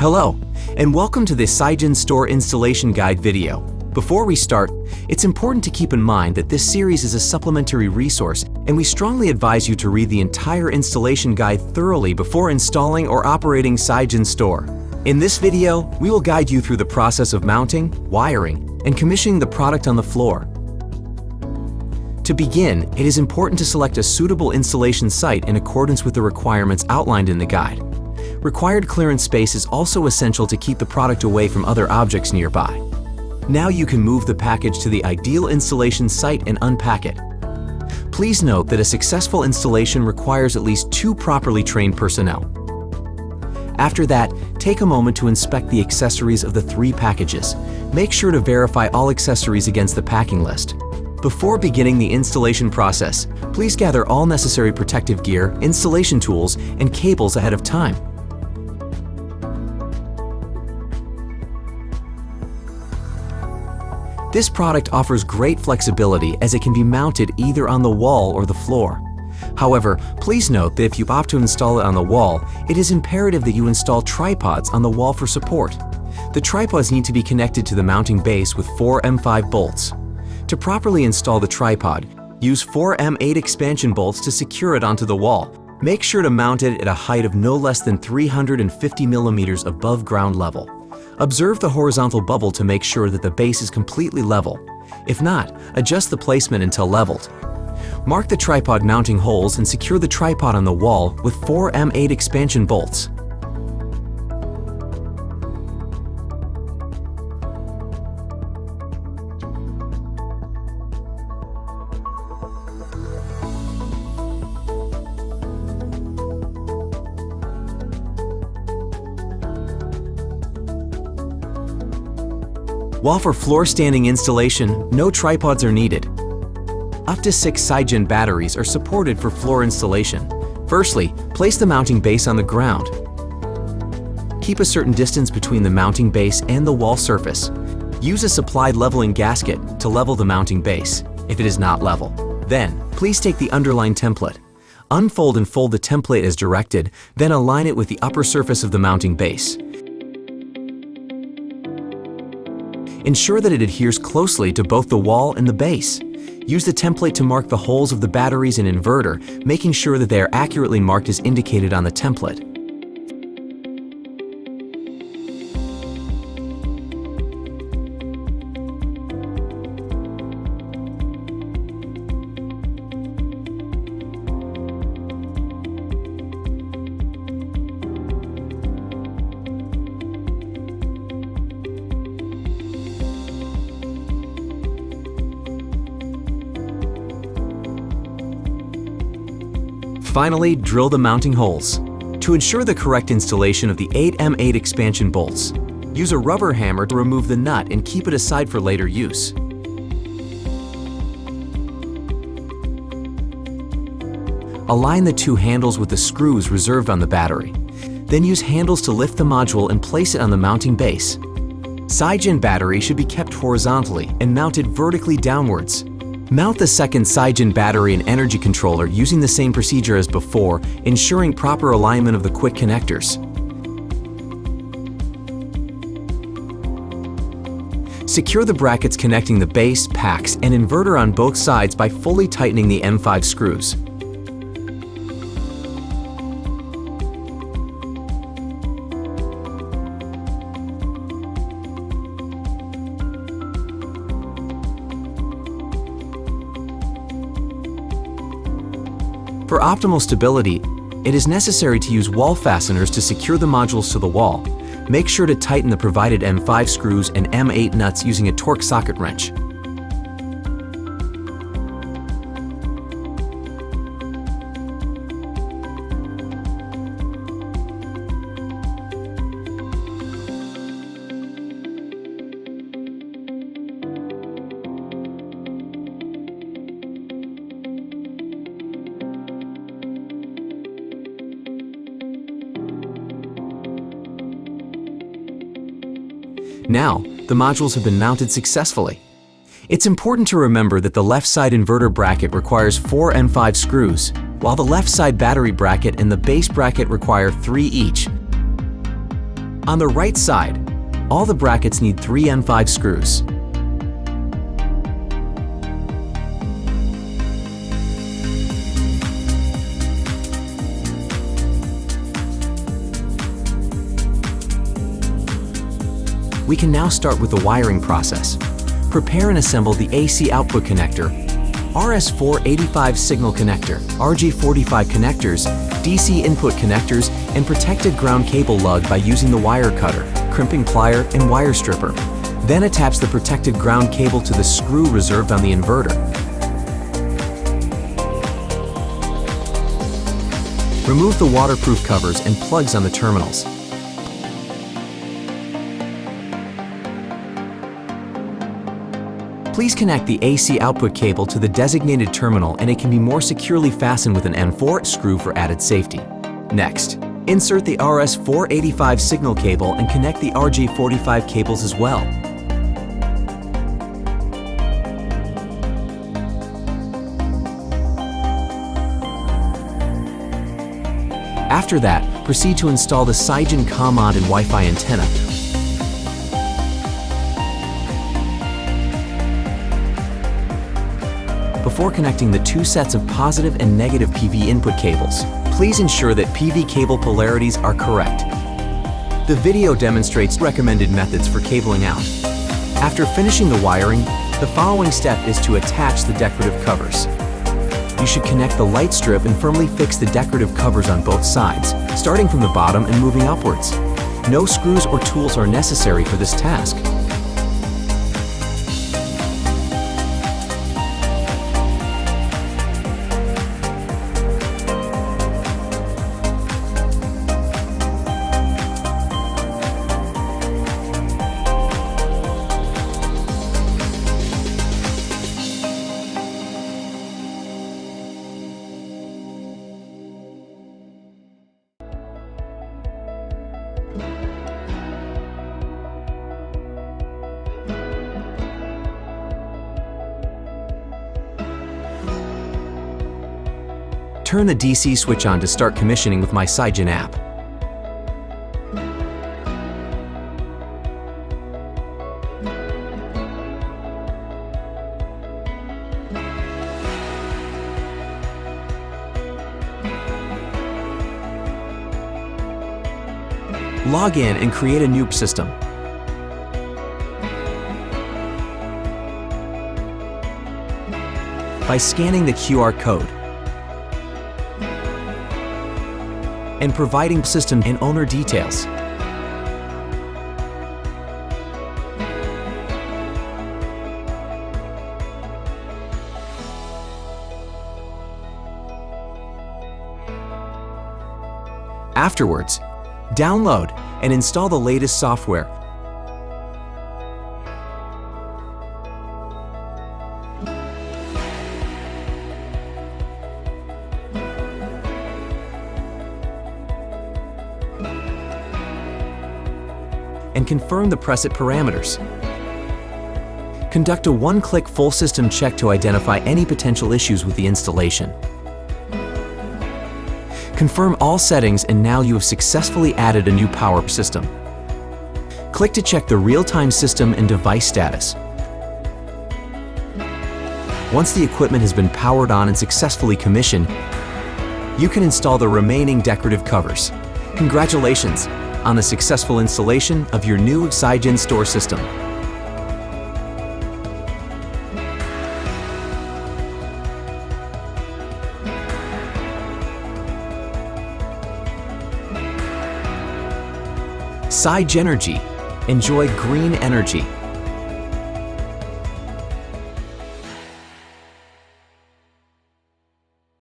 Hello, and welcome to the SigenStor Installation Guide video. Before we start, it's important to keep in mind that this series is a supplementary resource, and we strongly advise you to read the entire installation guide thoroughly before installing or operating SigenStor. In this video, we will guide you through the process of mounting, wiring, and commissioning the product on the floor. To begin, it is important to select a suitable installation site in accordance with the requirements outlined in the guide. Required clearance space is also essential to keep the product away from other objects nearby. Now you can move the package to the ideal installation site and unpack it. Please note that a successful installation requires at least 2 properly trained personnel. After that, take a moment to inspect the accessories of the 3 packages. Make sure to verify all accessories against the packing list. Before beginning the installation process, please gather all necessary protective gear, installation tools, and cables ahead of time. This product offers great flexibility as it can be mounted either on the wall or the floor. However, please note that if you opt to install it on the wall, it is imperative that you install tripods on the wall for support. The tripods need to be connected to the mounting base with 4 M5 bolts. To properly install the tripod, use 4 M8 expansion bolts to secure it onto the wall. Make sure to mount it at a height of no less than 350 millimeters above ground level. Observe the horizontal bubble to make sure that the base is completely level. If not, adjust the placement until leveled. Mark the tripod mounting holes and secure the tripod on the wall with 4 M8 expansion bolts. While for floor standing installation, no tripods are needed. Up to 6 Sigen batteries are supported for floor installation. Firstly, place the mounting base on the ground. Keep a certain distance between the mounting base and the wall surface. Use a supplied leveling gasket to level the mounting base, if it is not level. Then, please take the underlined template. Unfold and fold the template as directed, then align it with the upper surface of the mounting base. Ensure that it adheres closely to both the wall and the base. Use the template to mark the holes of the batteries and inverter, making sure that they are accurately marked as indicated on the template. Finally, drill the mounting holes. To ensure the correct installation of the 8 M8 expansion bolts, use a rubber hammer to remove the nut and keep it aside for later use. Align the 2 handles with the screws reserved on the battery. Then use handles to lift the module and place it on the mounting base. Sigen battery should be kept horizontally and mounted vertically downwards. Mount the second Sigen battery and energy controller using the same procedure as before, ensuring proper alignment of the quick connectors. Secure the brackets connecting the base, packs, and inverter on both sides by fully tightening the M5 screws. For optimal stability, it is necessary to use wall fasteners to secure the modules to the wall. Make sure to tighten the provided M5 screws and M8 nuts using a torque socket wrench. Now, the modules have been mounted successfully. It's important to remember that the left side inverter bracket requires 4 M5 screws, while the left side battery bracket and the base bracket require 3 each. On the right side, all the brackets need 3 N5 screws. We can now start with the wiring process. Prepare and assemble the AC output connector, RS485 signal connector, RJ45 connectors, DC input connectors, and protected ground cable lug by using the wire cutter, crimping plier, and wire stripper. Then attach the protected ground cable to the screw reserved on the inverter. Remove the waterproof covers and plugs on the terminals. Please connect the AC output cable to the designated terminal and it can be more securely fastened with an N4 screw for added safety. Next, insert the RS485 signal cable and connect the RJ45 cables as well. After that, proceed to install the SigenStor command and Wi-Fi antenna. Before connecting the 2 sets of positive and negative PV input cables, please ensure that PV cable polarities are correct. The video demonstrates recommended methods for cabling out. After finishing the wiring, the following step is to attach the decorative covers. You should connect the light strip and firmly fix the decorative covers on both sides, starting from the bottom and moving upwards. No screws or tools are necessary for this task. Turn the DC switch on to start commissioning with my Sigen app. Log in and create a new system. By scanning the QR code and providing system and owner details. Afterwards, download and install the latest software. And confirm the preset parameters. Conduct a one-click full system check to identify any potential issues with the installation. Confirm all settings and now you have successfully added a new power system. Click to check the real-time system and device status. Once the equipment has been powered on and successfully commissioned, you can install the remaining decorative covers. Congratulations on the successful installation of your new SigenStor system. SigenEnergy. Enjoy green energy.